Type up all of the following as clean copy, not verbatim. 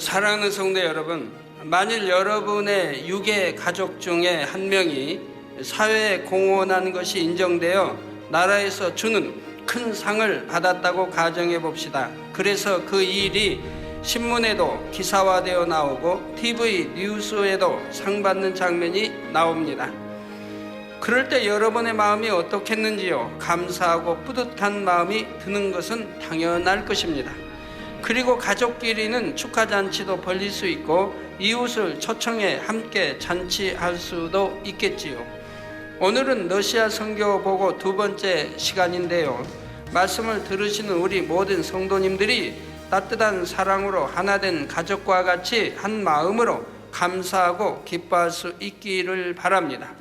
사랑하는 성도 여러분, 만일 여러분의 유괴 가족 중에 한 명이 사회에 공헌한 것이 인정되어 나라에서 주는 큰 상을 받았다고 가정해 봅시다. 그래서 그 일이 신문에도 기사화되어 나오고 TV 뉴스에도 상 받는 장면이 나옵니다. 그럴 때 여러분의 마음이 어떻겠는지요? 감사하고 뿌듯한 마음이 드는 것은 당연할 것입니다. 그리고 가족끼리는 축하잔치도 벌릴 수 있고 이웃을 초청해 함께 잔치할 수도 있겠지요. 오늘은 러시아 선교 보고 두 번째 시간인데요. 말씀을 들으시는 우리 모든 성도님들이 따뜻한 사랑으로 하나된 가족과 같이 한 마음으로 감사하고 기뻐할 수 있기를 바랍니다.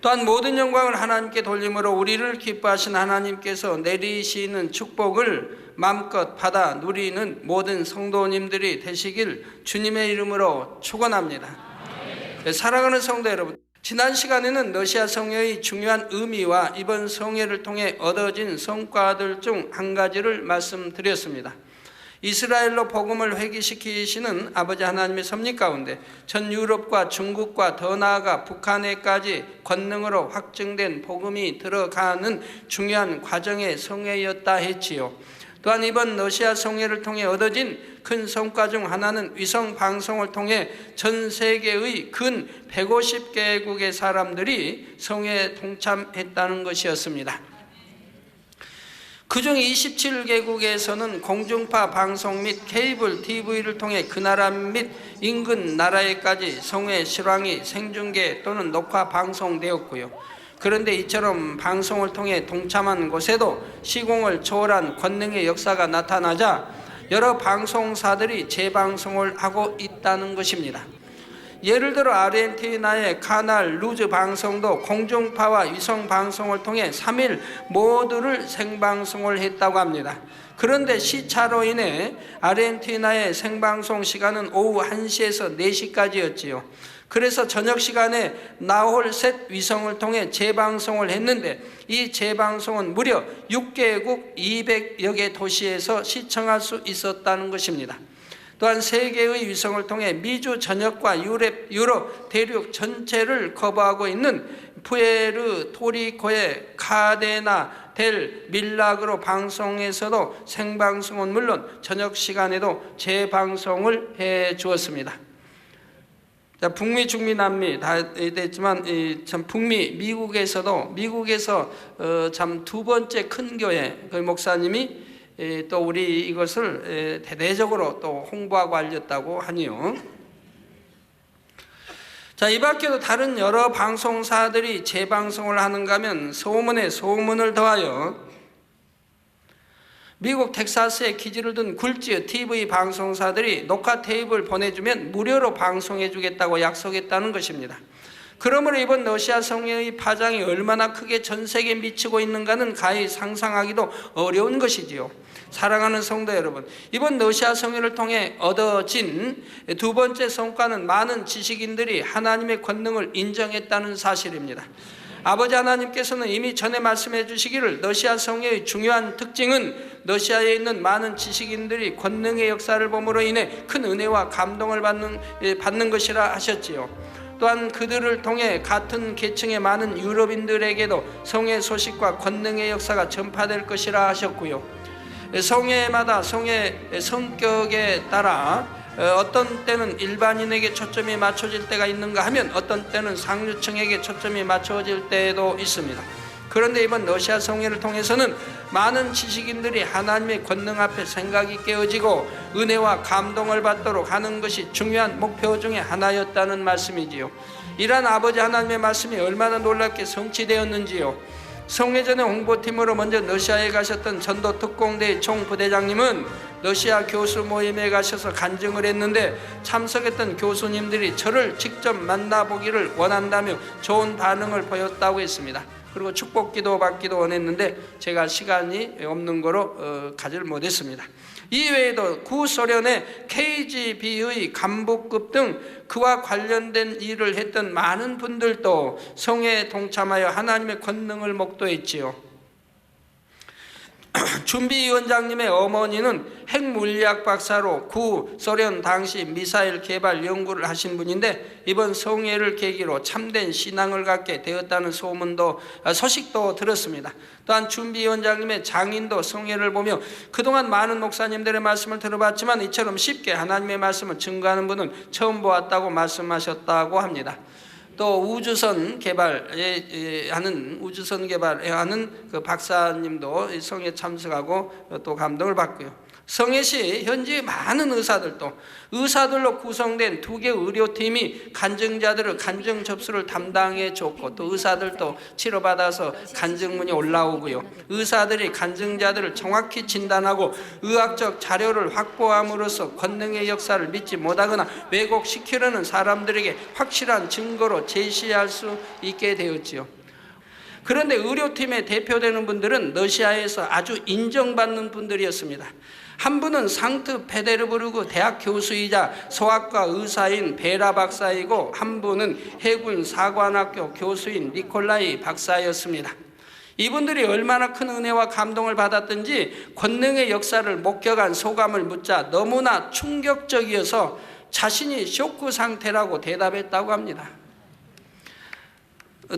또한 모든 영광을 하나님께 돌림으로 우리를 기뻐하신 하나님께서 내리시는 축복을 마음껏 받아 누리는 모든 성도님들이 되시길 주님의 이름으로 축원합니다. 사랑하는 성도 여러분, 지난 시간에는 러시아 성회의 중요한 의미와 이번 성회를 통해 얻어진 성과들 중 한 가지를 말씀드렸습니다. 이스라엘로 복음을 회귀시키시는 아버지 하나님의 섭리 가운데 전 유럽과 중국과 더 나아가 북한에까지 권능으로 확증된 복음이 들어가는 중요한 과정의 성회였다 했지요. 또한 이번 러시아 성회를 통해 얻어진 큰 성과 중 하나는 위성 방송을 통해 전 세계의 근 150개국의 사람들이 성회에 동참했다는 것이었습니다. 그중 27개국에서는 공중파 방송 및 케이블 TV를 통해 그 나라 및 인근 나라에까지 성회 실황이 생중계 또는 녹화 방송되었고요. 그런데 이처럼 방송을 통해 동참한 곳에도 시공을 초월한 권능의 역사가 나타나자 여러 방송사들이 재방송을 하고 있다는 것입니다. 예를 들어 아르헨티나의 카날 루즈 방송도 공중파와 위성 방송을 통해 3일 모두를 생방송을 했다고 합니다. 그런데 시차로 인해 아르헨티나의 생방송 시간은 오후 1시에서 4시까지였지요. 그래서 저녁 시간에 나홀셋 위성을 통해 재방송을 했는데 이 재방송은 무려 6개국 200여 개 도시에서 시청할 수 있었다는 것입니다. 또한 세계의 위성을 통해 미주 전역과 유럽 대륙 전체를 커버하고 있는 푸에르토리코의 카데나 델 밀라그로 방송에서도 생방송은 물론 저녁 시간에도 재방송을 해 주었습니다. 북미, 중미, 남미 다 됐지만 참 북미 미국에서 참 두 번째 큰 교회 그 목사님이 또 우리 이것을 대대적으로 또 홍보하고 알렸다고 하니요. 자, 이 밖에도 다른 여러 방송사들이 재방송을 하는가 하면 소문에 소문을 더하여 미국 텍사스에 기지를 둔 굴지의 TV 방송사들이 녹화 테이프를 보내주면 무료로 방송해 주겠다고 약속했다는 것입니다. 그러므로 이번 러시아 성회의 파장이 얼마나 크게 전 세계에 미치고 있는가는 가히 상상하기도 어려운 것이지요. 사랑하는 성도 여러분, 이번 러시아 성회를 통해 얻어진 두 번째 성과는 많은 지식인들이 하나님의 권능을 인정했다는 사실입니다. 아버지 하나님께서는 이미 전에 말씀해 주시기를 러시아 성회의 중요한 특징은 러시아에 있는 많은 지식인들이 권능의 역사를 봄으로 인해 큰 은혜와 감동을 받는 것이라 하셨지요. 또한 그들을 통해 같은 계층의 많은 유럽인들에게도 성회 소식과 권능의 역사가 전파될 것이라 하셨고요. 성회마다 성회 성격에 따라 어떤 때는 일반인에게 초점이 맞춰질 때가 있는가 하면 어떤 때는 상류층에게 초점이 맞춰질 때도 있습니다. 그런데 이번 러시아 성회를 통해서는 많은 지식인들이 하나님의 권능 앞에 생각이 깨어지고 은혜와 감동을 받도록 하는 것이 중요한 목표 중에 하나였다는 말씀이지요. 이러한 아버지 하나님의 말씀이 얼마나 놀랍게 성취되었는지요. 성회 전에 홍보팀으로 먼저 러시아에 가셨던 전도 특공대의 총부대장님은 러시아 교수 모임에 가셔서 간증을 했는데 참석했던 교수님들이 저를 직접 만나보기를 원한다며 좋은 반응을 보였다고 했습니다. 그리고 축복기도 받기도 원했는데 제가 시간이 없는 거로 가지를 못했습니다. 이외에도 구소련의 KGB의 간부급 등 그와 관련된 일을 했던 많은 분들도 성회에 동참하여 하나님의 권능을 목도했지요. 준비위원장님의 어머니는 핵물리학 박사로 구소련 당시 미사일 개발 연구를 하신 분인데 이번 성회를 계기로 참된 신앙을 갖게 되었다는 소식도 들었습니다. 또한 준비위원장님의 장인도 성회를 보며 그동안 많은 목사님들의 말씀을 들어봤지만 이처럼 쉽게 하나님의 말씀을 증거하는 분은 처음 보았다고 말씀하셨다고 합니다. 또 우주선 개발하는 그 박사님도 성회에 참석하고 또 감동을 받고요. 성회시 현지 많은 의사들로 구성된 2개 의료팀이 간증자들을 간증 접수를 담당해 줬고 또 의사들도 치료받아서 간증문이 올라오고요. 의사들이 간증자들을 정확히 진단하고 의학적 자료를 확보함으로써 권능의 역사를 믿지 못하거나 왜곡시키려는 사람들에게 확실한 증거로 제시할 수 있게 되었지요. 그런데 의료팀에 대표되는 분들은 러시아에서 아주 인정받는 분들이었습니다. 한 분은 상트 페테르부르크 대학 교수이자 소아과 의사인 베라 박사이고 한 분은 해군 사관학교 교수인 니콜라이 박사였습니다. 이분들이 얼마나 큰 은혜와 감동을 받았든지 권능의 역사를 목격한 소감을 묻자 너무나 충격적이어서 자신이 쇼크 상태라고 대답했다고 합니다.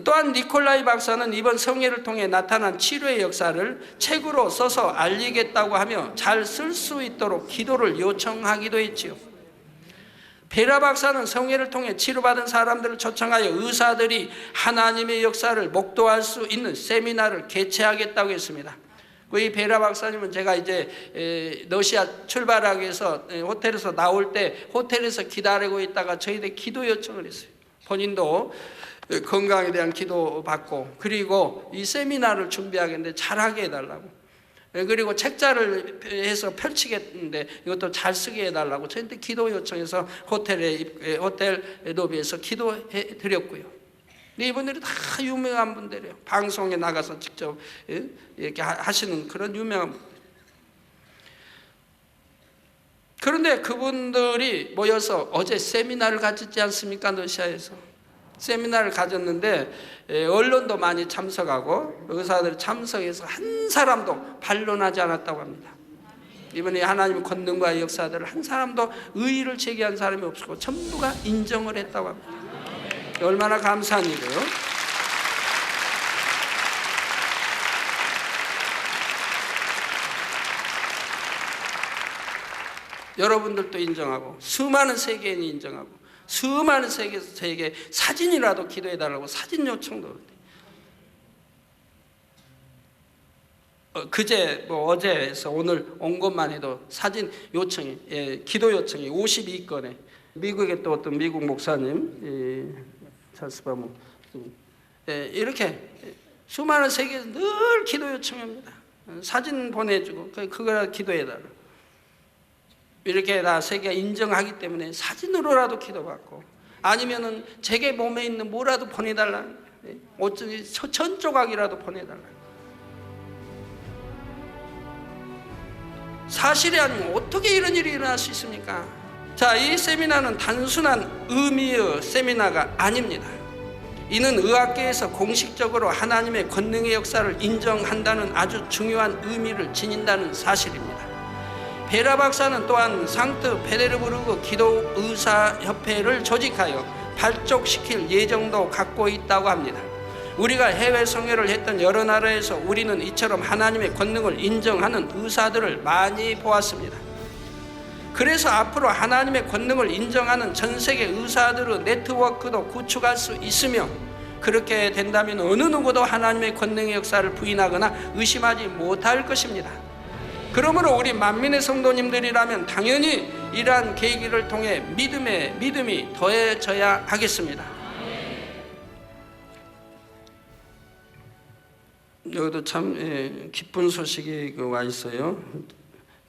또한 니콜라이 박사는 이번 성회를 통해 나타난 치료의 역사를 책으로 써서 알리겠다고 하며 잘 쓸 수 있도록 기도를 요청하기도 했지요. 베라 박사는 성회를 통해 치료받은 사람들을 초청하여 의사들이 하나님의 역사를 목도할 수 있는 세미나를 개최하겠다고 했습니다. 이 베라 박사님은 제가 이제 러시아 출발하기 위해서 호텔에서 나올 때 호텔에서 기다리고 있다가 저희들 기도 요청을 했어요. 본인도 건강에 대한 기도 받고 그리고 이 세미나를 준비하겠는데 잘하게 해달라고, 그리고 책자를 해서 펼치겠는데 이것도 잘 쓰게 해달라고 저한테 기도 요청해서 호텔 로비에서 기도해 드렸고요. 이분들이 다 유명한 분들이에요. 방송에 나가서 직접 이렇게 하시는 그런 유명한 분들. 그런데 그분들이 모여서 어제 세미나를 가졌지 않습니까? 러시아에서 세미나를 가졌는데 언론도 많이 참석하고 의사들이 참석해서 한 사람도 반론하지 않았다고 합니다. 이번에 하나님의 권능과 역사들을 한 사람도 의의를 제기한 사람이 없었고 전부가 인정을 했다고 합니다. 얼마나 감사한 일이에요. 여러분들도 인정하고 수많은 세계인이 인정하고 수많은 세계에서 저에게 사진이라도 기도해달라고 사진 요청도 어제에서 오늘 온 것만 해도 사진 요청이 기도 요청이 52건에 미국의 또 어떤 미국 목사님 찰스바 이렇게 수많은 세계에서 늘 기도 요청합니다. 사진 보내주고 그거라 기도해달라고. 이렇게 다 세계가 인정하기 때문에 사진으로라도 기도받고 아니면은 제게 몸에 있는 뭐라도 보내달라, 어쩌지 천조각이라도 보내달라. 사실이 아니면 어떻게 이런 일이 일어날 수 있습니까? 자, 이 세미나는 단순한 의미의 세미나가 아닙니다. 이는 의학계에서 공식적으로 하나님의 권능의 역사를 인정한다는 아주 중요한 의미를 지닌다는 사실입니다. 베라 박사는 또한 상트 페테르부르크 기도의사협회를 조직하여 발족시킬 예정도 갖고 있다고 합니다. 우리가 해외 성회를 했던 여러 나라에서 우리는 이처럼 하나님의 권능을 인정하는 의사들을 많이 보았습니다. 그래서 앞으로 하나님의 권능을 인정하는 전 세계 의사들의 네트워크도 구축할 수 있으며 그렇게 된다면 어느 누구도 하나님의 권능의 역사를 부인하거나 의심하지 못할 것입니다. 그러므로 우리 만민의 성도님들이라면 당연히 이러한 계기를 통해 믿음이 더해져야 하겠습니다. 여기도 참 기쁜 소식이 와 있어요.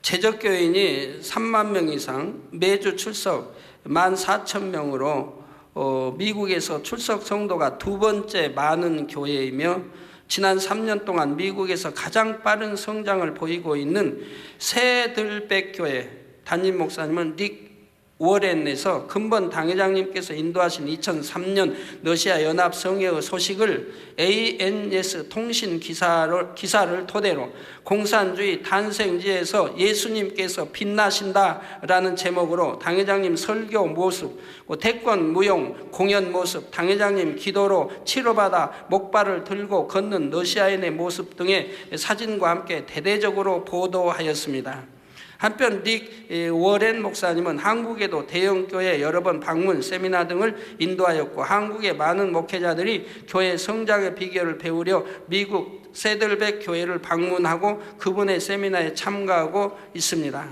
재적교인이 3만 명 이상 매주 출석 14,000명으로 미국에서 출석 성도가 2번째 많은 교회이며 지난 3년 동안 미국에서 가장 빠른 성장을 보이고 있는 새들백교회 담임 목사님은 닉 워렌에서 근본 당회장님께서 인도하신 2003년 러시아 연합성회의 소식을 ANS 통신 기사를 토대로 공산주의 탄생지에서 예수님께서 빛나신다라는 제목으로 당회장님 설교 모습, 태권 무용 공연 모습, 당회장님 기도로 치료받아 목발을 들고 걷는 러시아인의 모습 등의 사진과 함께 대대적으로 보도하였습니다. 한편 릭 워렌 목사님은 한국에도 대형교회 여러 번 방문, 세미나 등을 인도하였고 한국의 많은 목회자들이 교회 성장의 비결을 배우려 미국 세들백 교회를 방문하고 그분의 세미나에 참가하고 있습니다.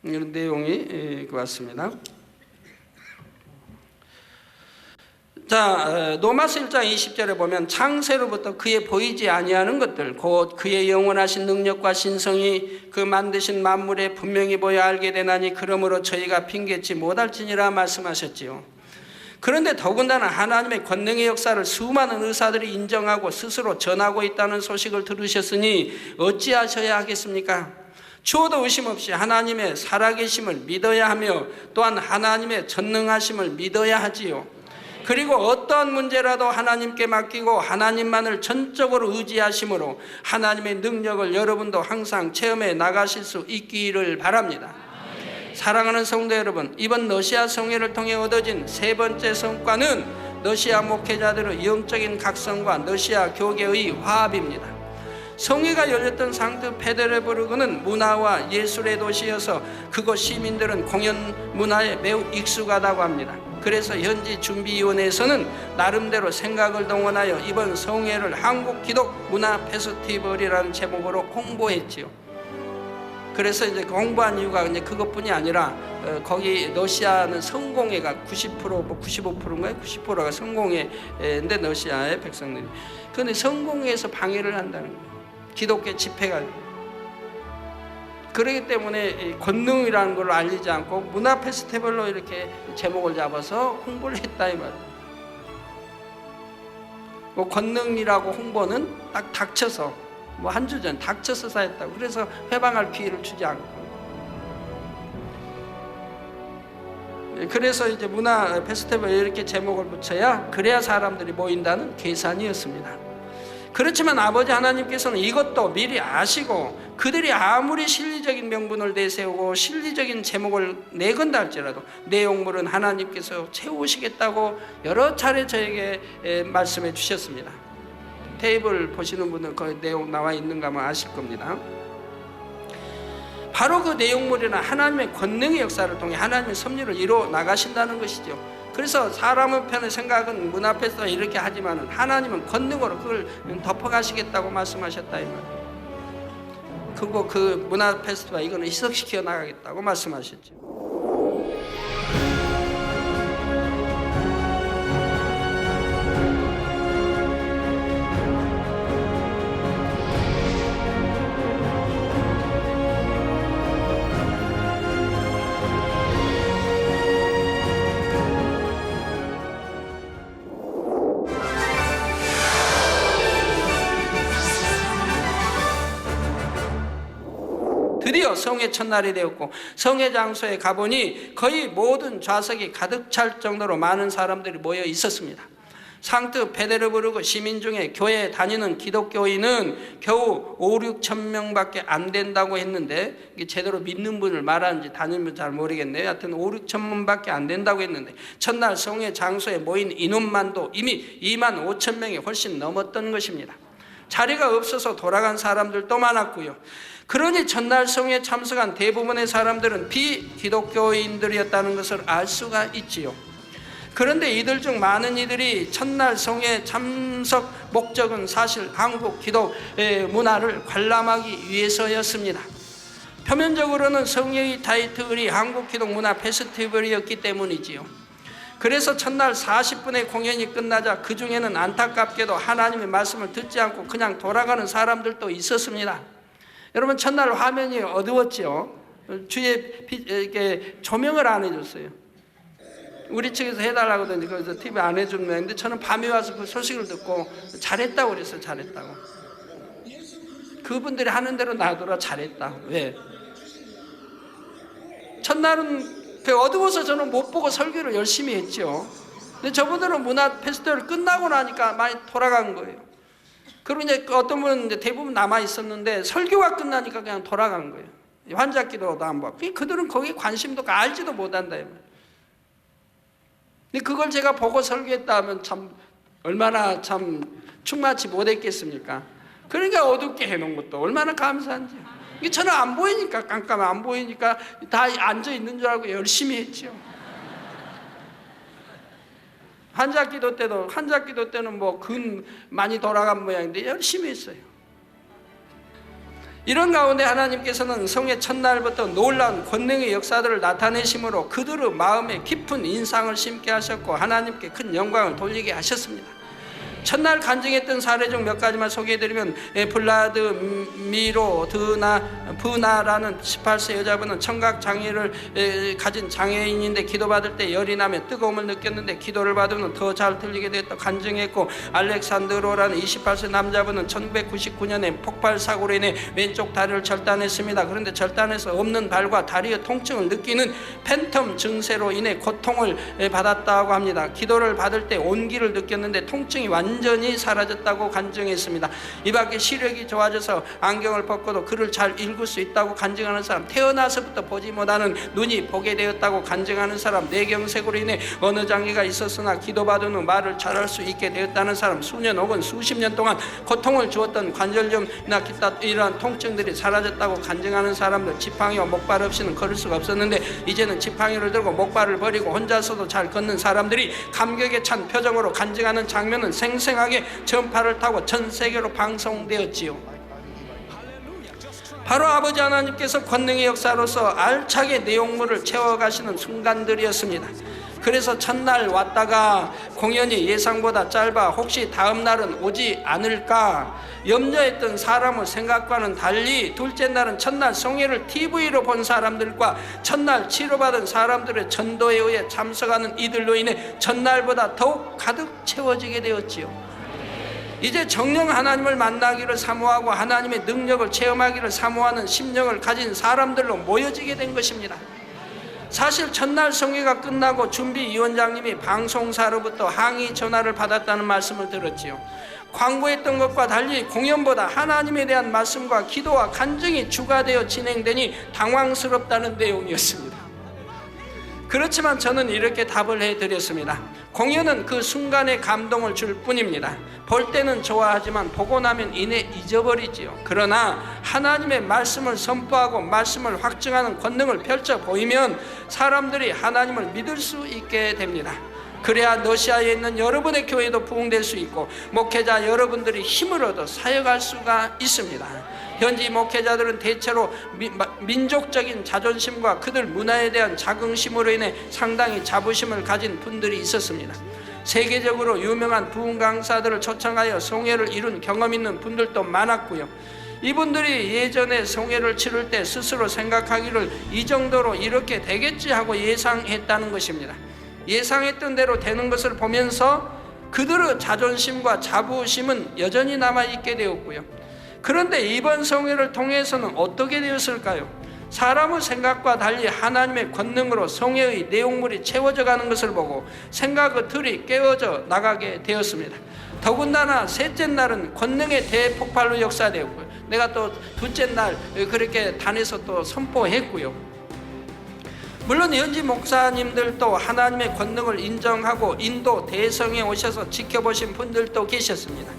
이런 내용이 같습니다. 자, 로마서 1장 20절에 보면 창세로부터 그의 보이지 아니하는 것들 곧 그의 영원하신 능력과 신성이 그 만드신 만물에 분명히 보여 알게 되나니 그러므로 저희가 핑계치 못할지니라 말씀하셨지요. 그런데 더군다나 하나님의 권능의 역사를 수많은 의사들이 인정하고 스스로 전하고 있다는 소식을 들으셨으니 어찌하셔야 하겠습니까? 추호도 의심 없이 하나님의 살아계심을 믿어야 하며 또한 하나님의 전능하심을 믿어야 하지요. 그리고 어떠한 문제라도 하나님께 맡기고 하나님만을 전적으로 의지하심으로 하나님의 능력을 여러분도 항상 체험해 나가실 수 있기를 바랍니다. 사랑하는 성도 여러분, 이번 러시아 성회를 통해 얻어진 세 번째 성과는 러시아 목회자들의 영적인 각성과 러시아 교계의 화합입니다. 성회가 열렸던 상트페테르부르크는 문화와 예술의 도시여서 그곳 시민들은 공연 문화에 매우 익숙하다고 합니다. 그래서 현지 준비위원회에서는 나름대로 생각을 동원하여 이번 성회를 한국 기독 문화 페스티벌이라는 제목으로 홍보했지요. 그래서 이제 홍보한 이유가 이제 그것뿐이 아니라 거기 러시아는 성공회가 90% 뭐 95%인가요? 90%가 성공회인데 러시아의 백성들이. 그런데 성공회에서 방해를 한다는 거예요. 기독교 집회가. 그렇기 때문에 권능이라는 걸 알리지 않고 문화 페스티벌로 이렇게 제목을 잡아서 홍보를 했다 이 말이에요. 뭐 권능이라고 홍보는 딱 닥쳐서 뭐 한 주 전 닥쳐서 사였다고. 그래서 회방할 기회를 주지 않고. 그래서 이제 문화 페스티벌에 이렇게 제목을 붙여야 그래야 사람들이 모인다는 계산이었습니다. 그렇지만 아버지 하나님께서는 이것도 미리 아시고 그들이 아무리 실리적인 명분을 내세우고 실리적인 제목을 내건다 할지라도 내용물은 하나님께서 채우시겠다고 여러 차례 저에게 말씀해 주셨습니다. 테이블 보시는 분은 그 내용 나와 있는가 하면 아실 겁니다. 바로 그 내용물이나 하나님의 권능의 역사를 통해 하나님의 섭리를 이루어 나가신다는 것이죠. 그래서 사람의 편의 생각은 문 앞에서 이렇게 하지만 하나님은 권능으로 그걸 덮어가시겠다고 말씀하셨다 이 말이에요. 그리고 그 문화 페스티벌 이거는 희석시켜 나가겠다고 말씀하셨죠. 드디어 성회 첫날이 되었고 성회 장소에 가보니 거의 모든 좌석이 가득 찰 정도로 많은 사람들이 모여 있었습니다. 상트페테르부르크 시민 중에 교회에 다니는 기독교인은 겨우 5-6천 명밖에 안 된다고 했는데 이게 제대로 믿는 분을 말하는지 다니면 잘 모르겠네요. 하여튼 5-6천 명밖에 안 된다고 했는데 첫날 성회 장소에 모인 인원만도 이미 2만 5천 명이 훨씬 넘었던 것입니다. 자리가 없어서 돌아간 사람들도 많았고요. 그러니 첫날 성회에 참석한 대부분의 사람들은 비기독교인들이었다는 것을 알 수가 있지요. 그런데 이들 중 많은 이들이 첫날 성회 참석 목적은 사실 한국 기독 문화를 관람하기 위해서였습니다. 표면적으로는 성회의 타이틀이 한국 기독 문화 페스티벌이었기 때문이지요. 그래서 첫날 40분의 공연이 끝나자 그 중에는 안타깝게도 하나님의 말씀을 듣지 않고 그냥 돌아가는 사람들도 있었습니다. 여러분 첫날 화면이 어두웠죠. 주위에 이렇게 조명을 안 해줬어요. 우리 측에서 해달라고 하더니 그래서 TV 안 해준 모양인데 저는 밤에 와서 그 소식을 듣고 잘했다고 그랬어요. 잘했다고. 그분들이 하는 대로 놔두라 잘했다. 왜? 첫날은 그 어두워서 저는 못 보고 설교를 열심히 했죠. 근데 저분들은 문화 페스티벌 끝나고 나니까 많이 돌아간 거예요. 그리고 이제 어떤 분은 이제 대부분 남아 있었는데 설교가 끝나니까 그냥 돌아간 거예요. 환자 기도도 안 받고. 그들은 거기에 관심도 알지도 못한다. 근데 그걸 제가 보고 설교했다 하면 참 얼마나 참 충만치 못했겠습니까? 그러니까 어둡게 해놓은 것도 얼마나 감사한지. 이게 저는 안 보이니까, 깜깜 안 보이니까 다 앉아 있는 줄 알고 열심히 했죠. 환자 기도 때는 뭐 근 많이 돌아간 모양인데 열심히 했어요. 이런 가운데 하나님께서는 성의 첫날부터 놀라운 권능의 역사들을 나타내심으로 그들의 마음에 깊은 인상을 심게 하셨고 하나님께 큰 영광을 돌리게 하셨습니다. 첫날 간증했던 사례 중 몇 가지만 소개해드리면 블라드 미로 부나라는 18세 여자분은 청각장애를 가진 장애인인데 기도받을 때 열이 나며 뜨거움을 느꼈는데 기도를 받으면 더 잘 들리게 되었다 간증했고, 알렉산드로라는 28세 남자분은 1999년에 폭발 사고로 인해 왼쪽 다리를 절단했습니다. 그런데 절단해서 없는 발과 다리의 통증을 느끼는 팬텀 증세로 인해 고통을 받았다고 합니다. 기도를 받을 때 온기를 느꼈는데 통증이 완전히 사라졌다고 간증했습니다. 이 밖에 시력이 좋아져서 안경을 벗고도 글을 잘 읽을 수 있다고 간증하는 사람, 태어나서부터 보지 못하는 눈이 보게 되었다고 간증하는 사람, 뇌경색으로 인해 언어 장애가 있었으나 기도받은 후 말을 잘할 수 있게 되었다는 사람, 수년 혹은 수십 년 동안 고통을 주었던 관절염이나 기타 이러한 통증들이 사라졌다고 간증하는 사람들, 지팡이와 목발 없이는 걸을 수가 없었는데 이제는 지팡이를 들고 목발을 버리고 혼자서도 잘 걷는 사람들이 감격에 찬 표정으로 간증하는 장면은 생생하게 전파를 타고 전 세계로 방송되었지요. 바로 아버지 하나님께서 권능의 역사로서 알차게 내용물을 채워가시는 순간들이었습니다. 그래서 첫날 왔다가 공연이 예상보다 짧아 혹시 다음 날은 오지 않을까 염려했던 사람의 생각과는 달리, 둘째 날은 첫날 송예를 TV로 본 사람들과 첫날 치료받은 사람들의 전도에 의해 참석하는 이들로 인해 첫날보다 더욱 가득 채워지게 되었지요. 이제 정녕 하나님을 만나기를 사모하고 하나님의 능력을 체험하기를 사모하는 심령을 가진 사람들로 모여지게 된 것입니다. 사실 첫날 성회가 끝나고 준비위원장님이 방송사로부터 항의 전화를 받았다는 말씀을 들었지요. 광고했던 것과 달리 공연보다 하나님에 대한 말씀과 기도와 간증이 주가 되어 진행되니 당황스럽다는 내용이었습니다. 그렇지만 저는 이렇게 답을 해드렸습니다. 공연은 그 순간의 감동을 줄 뿐입니다. 볼 때는 좋아하지만 보고 나면 이내 잊어버리지요. 그러나 하나님의 말씀을 선포하고 말씀을 확증하는 권능을 펼쳐 보이면 사람들이 하나님을 믿을 수 있게 됩니다. 그래야 러시아에 있는 여러분의 교회도 부흥될 수 있고 목회자 여러분들이 힘을 얻어 사역할 수가 있습니다. 현지 목회자들은 대체로 민족적인 자존심과 그들 문화에 대한 자긍심으로 인해 상당히 자부심을 가진 분들이 있었습니다. 세계적으로 유명한 부흥 강사들을 초청하여 송예를 이룬 경험 있는 분들도 많았고요. 이분들이 예전에 송예를 치를 때 스스로 생각하기를 이 정도로 이렇게 되겠지 하고 예상했다는 것입니다. 예상했던 대로 되는 것을 보면서 그들의 자존심과 자부심은 여전히 남아있게 되었고요. 그런데 이번 성회를 통해서는 어떻게 되었을까요? 사람의 생각과 달리 하나님의 권능으로 성회의 내용물이 채워져 가는 것을 보고 생각의 틀이 깨어져 나가게 되었습니다. 더군다나 셋째 날은 권능의 대폭발로 역사되었고요. 내가 또 둘째 날 그렇게 단에서 또 선포했고요. 물론 현지 목사님들도 하나님의 권능을 인정하고 인도 대성에 오셔서 지켜보신 분들도 계셨습니다.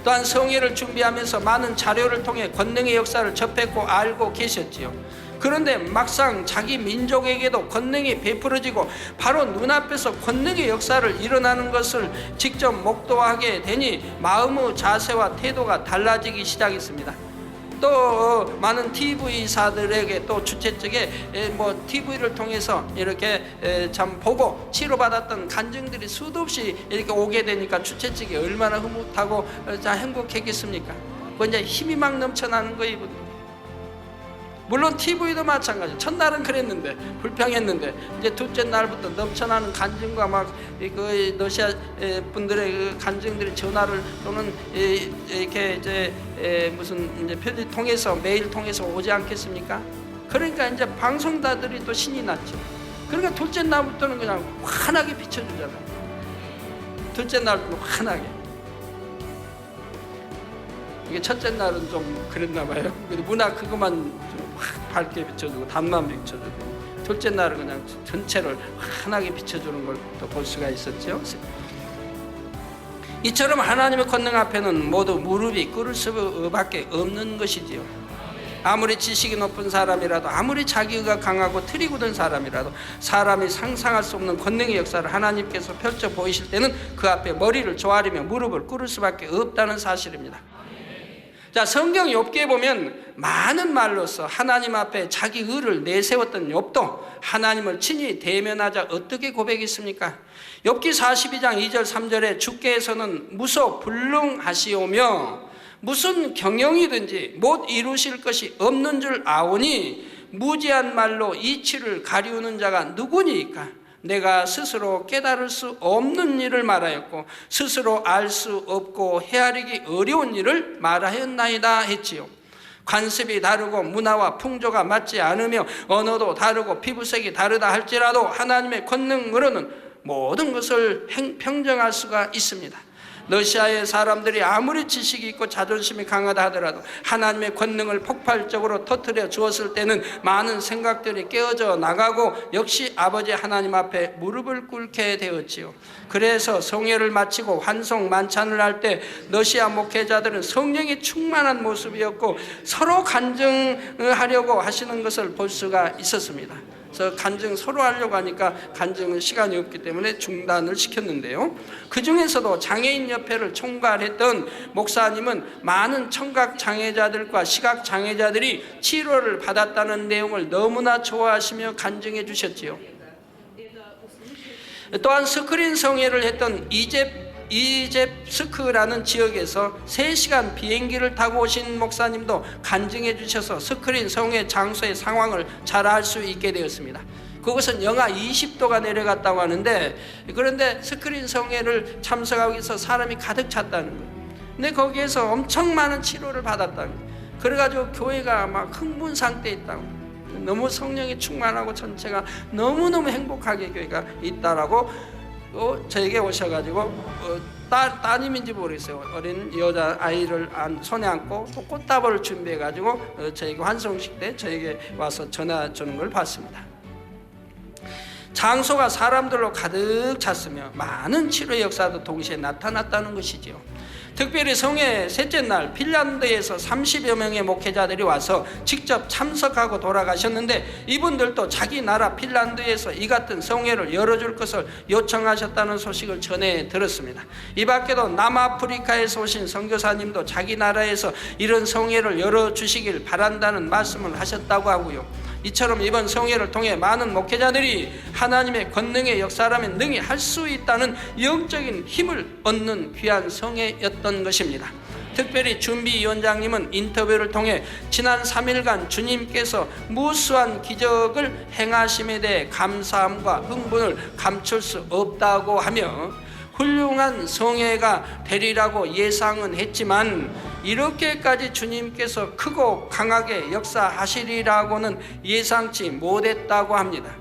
또한 성회를 준비하면서 많은 자료를 통해 권능의 역사를 접했고 알고 계셨지요. 그런데 막상 자기 민족에게도 권능이 베풀어지고 바로 눈앞에서 권능의 역사를 일어나는 것을 직접 목도하게 되니 마음의 자세와 태도가 달라지기 시작했습니다. 또 많은 TV사들에게 또 주최 측에 TV를 통해서 이렇게 참 보고 치료받았던 간증들이 수도 없이 이렇게 오게 되니까 주최 측이 얼마나 흐뭇하고 행복했겠습니까? 그 이제 힘이 막 넘쳐나는 거예요. 물론 TV도 마찬가지. 첫날은 그랬는데 불평했는데 이제 둘째 날부터 넘쳐나는 간증과 막 그 러시아 분들의 그 간증들이 전화를 또는 이렇게 이제 무슨 이제 편지 통해서 메일 통해서 오지 않겠습니까? 그러니까 이제 방송사들이 또 신이 났죠. 그러니까 둘째 날부터는 그냥 환하게 비춰주잖아요. 둘째 날부터 환하게. 이게 첫째 날은 좀 그랬나 봐요. 문화 그것만 좀 확 밝게 비춰주고 단만 비춰주고, 둘째 날은 그냥 전체를 환하게 비춰주는 걸 또 볼 수가 있었죠. 이처럼 하나님의 권능 앞에는 모두 무릎이 꿇을 수밖에 없는 것이지요. 아무리 지식이 높은 사람이라도, 아무리 자기가 강하고 틀이 굳은 사람이라도, 사람이 상상할 수 없는 권능의 역사를 하나님께서 펼쳐 보이실 때는 그 앞에 머리를 조아리며 무릎을 꿇을 수밖에 없다는 사실입니다. 자, 성경 욥기에 보면 많은 말로서 하나님 앞에 자기 의를 내세웠던 욥도 하나님을 친히 대면하자 어떻게 고백했습니까? 욥기 42장 2절 3절에 주께서는 무소불능하시오며 무슨 경영이든지 못 이루실 것이 없는 줄 아오니 무지한 말로 이치를 가리우는 자가 누구니까? 내가 스스로 깨달을 수 없는 일을 말하였고 스스로 알 수 없고 헤아리기 어려운 일을 말하였나이다 했지요. 관습이 다르고 문화와 풍조가 맞지 않으며 언어도 다르고 피부색이 다르다 할지라도 하나님의 권능으로는 모든 것을 평정할 수가 있습니다. 러시아의 사람들이 아무리 지식이 있고 자존심이 강하다 하더라도 하나님의 권능을 폭발적으로 터뜨려 주었을 때는 많은 생각들이 깨어져 나가고 역시 아버지 하나님 앞에 무릎을 꿇게 되었지요. 그래서 성회를 마치고 환송 만찬을 할 때 러시아 목회자들은 성령이 충만한 모습이었고 서로 간증하려고 하시는 것을 볼 수가 있었습니다. 그래서 간증 서로 하려고 하니까 간증은 시간이 없기 때문에 중단을 시켰는데요. 그 중에서도 장애인 협회를 총괄했던 목사님은 많은 청각 장애자들과 시각 장애자들이 치료를 받았다는 내용을 너무나 좋아하시며 간증해 주셨지요. 또한 스크린 성회를 했던 이잽스크라는 지역에서 3시간 비행기를 타고 오신 목사님도 간증해 주셔서 스크린 성회 장소의 상황을 잘 알 수 있게 되었습니다. 그것은 영하 20도가 내려갔다고 하는데, 그런데 스크린 성회를 참석하기 위해서 사람이 가득 찼다는 거예요. 근데 거기에서 엄청 많은 치료를 받았다는 거예요. 그래가지고 교회가 막 흥분 상태에 있다고, 너무 성령이 충만하고 전체가 너무너무 행복하게 교회가 있다라고 저에게 오셔가지고 따님인지 모르겠어요. 어린 여자 아이를 손에 안고 또 꽃다발을 준비해가지고 저에게 환송식 때 저에게 와서 전화 주는 걸 봤습니다. 장소가 사람들로 가득 찼으며 많은 치료의 역사도 동시에 나타났다는 것이지요. 특별히 성회 셋째 날 핀란드에서 30여 명의 목회자들이 와서 직접 참석하고 돌아가셨는데, 이분들도 자기 나라 핀란드에서 이 같은 성회를 열어줄 것을 요청하셨다는 소식을 전해 들었습니다. 이 밖에도 남아프리카에서 오신 선교사님도 자기 나라에서 이런 성회를 열어주시길 바란다는 말씀을 하셨다고 하고요. 이처럼 이번 성회를 통해 많은 목회자들이 하나님의 권능의 역사라면 능히 할 수 있다는 영적인 힘을 얻는 귀한 성회였던 것입니다. 특별히 준비위원장님은 인터뷰를 통해 지난 3일간 주님께서 무수한 기적을 행하심에 대해 감사함과 흥분을 감출 수 없다고 하며 훌륭한 성회가 되리라고 예상은 했지만 이렇게까지 주님께서 크고 강하게 역사하시리라고는 예상치 못했다고 합니다.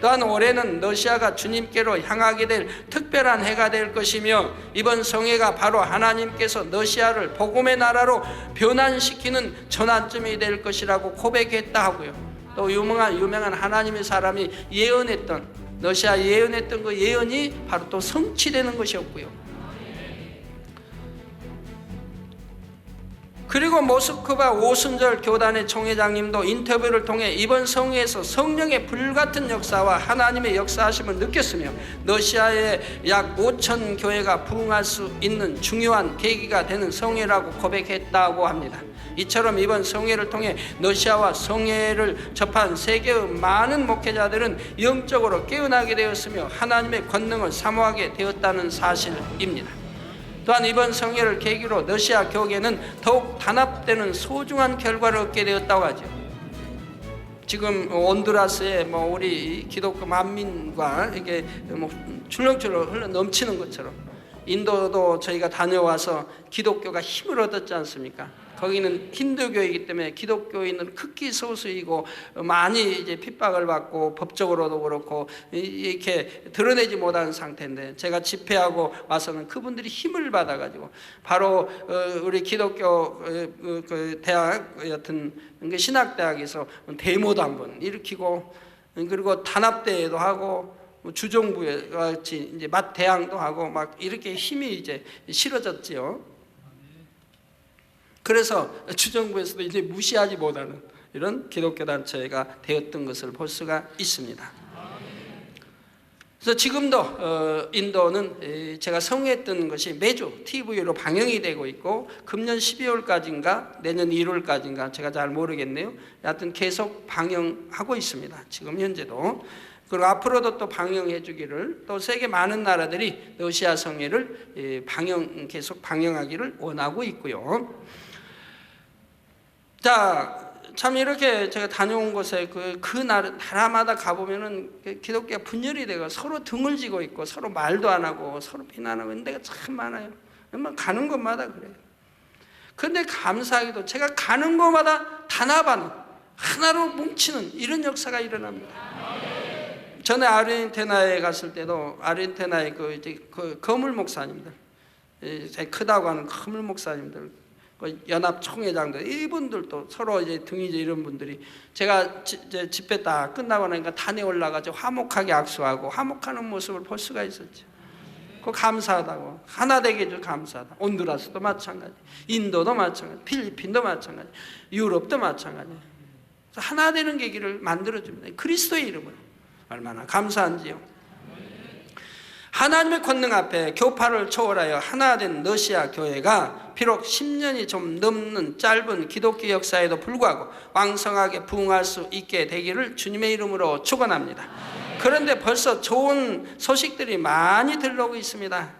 또한 올해는 러시아가 주님께로 향하게 될 특별한 해가 될 것이며 이번 성회가 바로 하나님께서 러시아를 복음의 나라로 변환시키는 전환점이 될 것이라고 고백했다 하고요. 또 유명한 하나님의 사람이 예언했던, 러시아 예언했던 그 예언이 바로 또 성취되는 것이었고요. 그리고 모스크바 오순절 교단의 총회장님도 인터뷰를 통해 이번 성회에서 성령의 불같은 역사와 하나님의 역사하심을 느꼈으며 러시아의 약 5천 교회가 부흥할 수 있는 중요한 계기가 되는 성회라고 고백했다고 합니다. 이처럼 이번 성회를 통해 러시아와 성회를 접한 세계의 많은 목회자들은 영적으로 깨어나게 되었으며 하나님의 권능을 사모하게 되었다는 사실입니다. 또한 이번 성회를 계기로 러시아 교계는 더욱 단합되는 소중한 결과를 얻게 되었다고 하죠. 지금 온두라스에 우리 기독교 만민과 이게 출렁출렁 흘러 넘치는 것처럼 인도도 저희가 다녀와서 기독교가 힘을 얻었지 않습니까? 거기는 힌두교이기 때문에 기독교인은 극히 소수이고 많이 이제 핍박을 받고 법적으로도 그렇고 이렇게 드러내지 못하는 상태인데, 제가 집회하고 와서는 그분들이 힘을 받아가지고 바로 우리 기독교 그 대학 여튼 신학대학에서 데모도 한번 일으키고, 그리고 단합대회도 하고 주정부에 같이 이제 맞대항도 하고 막 이렇게 힘이 이제 실어졌지요. 그래서 주정부에서도 이제 무시하지 못하는 이런 기독교 단체가 되었던 것을 볼 수가 있습니다. 그래서 지금도 인도는 제가 성회했던 것이 매주 TV로 방영이 되고 있고, 금년 12월까지인가 내년 1월까지인가 제가 잘 모르겠네요. 여하튼 계속 방영하고 있습니다. 지금 현재도. 그리고 앞으로도 또 방영해 주기를, 또 세계 많은 나라들이 러시아 성회를 계속 방영하기를 원하고 있고요. 자, 참 이렇게 제가 다녀온 곳에 그 나라마다 가보면은 기독교가 분열이 되고 서로 등을 지고 있고 서로 말도 안 하고 서로 비난하고 있는 데가 참 많아요. 가는 곳마다 그래요. 그런데 감사하게도 제가 가는 곳마다 단합하는, 하나로 뭉치는 이런 역사가 일어납니다. 전에 아르헨티나에 갔을 때도 아르헨티나의 그 거물 목사님들, 크다고 하는 거물 목사님들, 연합 총회장들, 이분들도 서로 이제 등이제 이런 분들이, 제가 이제 집회 다 끝나고 나니까 단에 올라가서 화목하게 악수하고 화목하는 모습을 볼 수가 있었죠. 그 감사하다고, 하나 되게 해줘 감사하다. 온두라스도 마찬가지, 인도도 마찬가지, 필리핀도 마찬가지, 유럽도 마찬가지. 하나 되는 계기를 만들어줍니다. 그리스도의 이름으로. 얼마나 감사한지요. 하나님의 권능 앞에 교파를 초월하여 하나 된 러시아 교회가 비록 10년이 좀 넘는 짧은 기독교 역사에도 불구하고 왕성하게 부흥할 수 있게 되기를 주님의 이름으로 축원합니다. 그런데 벌써 좋은 소식들이 많이 들려오고 있습니다.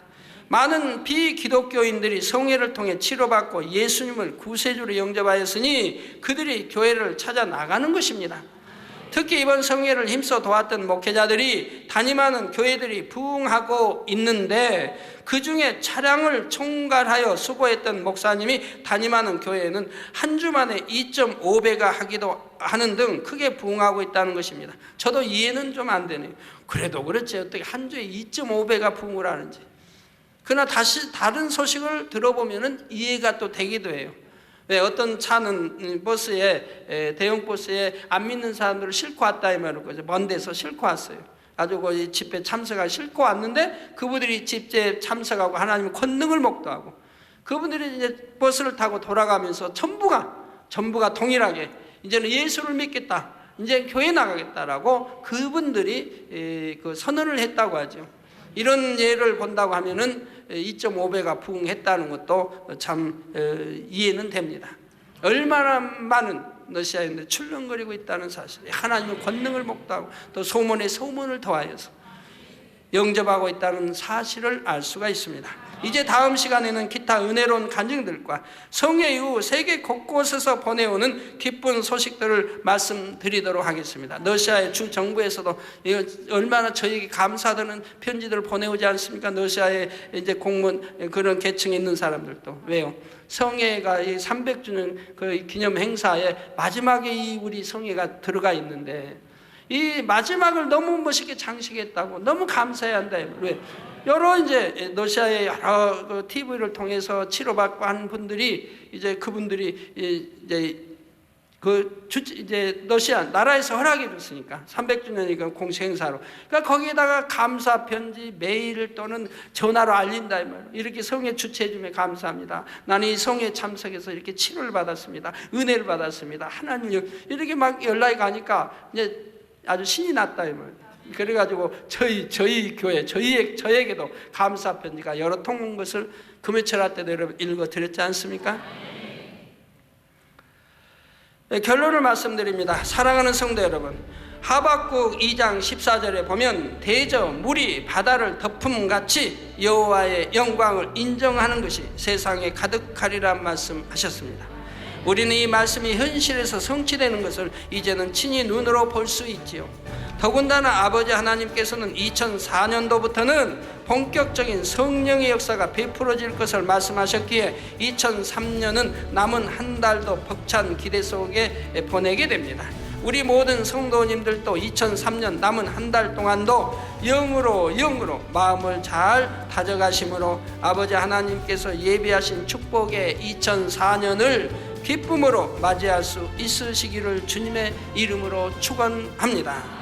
많은 비기독교인들이 성회를 통해 치료받고 예수님을 구세주로 영접하였으니 그들이 교회를 찾아 나가는 것입니다. 특히 이번 성회를 힘써 도왔던 목회자들이 담임하는 교회들이 부흥하고 있는데, 그 중에 차량을 총괄하여 수고했던 목사님이 담임하는 교회에는 한 주 만에 2.5배가 하기도 하는 등 크게 부흥하고 있다는 것입니다. 저도 이해는 좀 안 되네요. 그래도 그렇지 어떻게 한 주에 2.5배가 부흥을 하는지. 그러나 다시 다른 소식을 들어보면 이해가 또 되기도 해요. 왜 어떤 차는 버스에, 대형 버스에 안 믿는 사람들을 싣고 왔다 이 말이고, 먼 데서 싣고 왔어요. 아주 그 집회 참석하기 싣고 왔는데 그분들이 집회에 참석하고 하나님의 권능을 목도하고, 그분들이 이제 버스를 타고 돌아가면서 전부가 동일하게 이제는 예수를 믿겠다, 이제 교회 나가겠다라고 그분들이 그 선언을 했다고 하죠. 이런 예를 본다고 하면은 2.5배가 부흥했다는 것도 참 이해는 됩니다. 얼마나 많은 러시아인들이 출렁거리고 있다는 사실, 하나님의 권능을 목도하고 또 소문에 소문을 더하여서 영접하고 있다는 사실을 알 수가 있습니다. 이제 다음 시간에는 기타 은혜로운 간증들과 성회 이후 세계 곳곳에서 보내오는 기쁜 소식들을 말씀드리도록 하겠습니다. 러시아의 주 정부에서도 얼마나 저에게 감사드리는 편지들을 보내오지 않습니까? 러시아의 이제 공무원 그런 계층에 있는 사람들도. 왜요? 성회가 300주년 그 기념 행사에 마지막에 우리 성회가 들어가 있는데, 이 마지막을 너무 멋있게 장식했다고 너무 감사해야 한다. 왜? 여러 이제 러시아의 여러 TV를 통해서 치료받고 한 분들이 이제 그분들이 이제 러시아 나라에서 허락해 줬으니까 300주년이니까 공식 행사로. 그러니까 거기에다가 감사 편지 메일 또는 전화로 알린다 이 말. 이렇게 성회 주최해 주면 감사합니다. 나는 이 성회 참석해서 이렇게 치료를 받았습니다. 은혜를 받았습니다. 하나님 이렇게 막 연락이 가니까 이제 아주 신이 났다 이 말. 그래가지고 저희 교회 저에게도 감사 편지가 여러 통 온 것을 금요철 할 때도 여러분 읽어드렸지 않습니까? 결론을 말씀드립니다. 사랑하는 성도 여러분, 하박국 2장 14절에 보면 대저 물이 바다를 덮음같이 여호와의 영광을 인정하는 것이 세상에 가득하리란 말씀하셨습니다. 우리는 이 말씀이 현실에서 성취되는 것을 이제는 친히 눈으로 볼 수 있지요. 더군다나 아버지 하나님께서는 2004년도부터는 본격적인 성령의 역사가 베풀어질 것을 말씀하셨기에 2003년은 남은 한 달도 벅찬 기대 속에 보내게 됩니다. 우리 모든 성도님들도 2003년 남은 한 달 동안도 영으로 마음을 잘 다져가심으로 아버지 하나님께서 예비하신 축복의 2004년을 기쁨으로 맞이할 수 있으시기를 주님의 이름으로 축원합니다.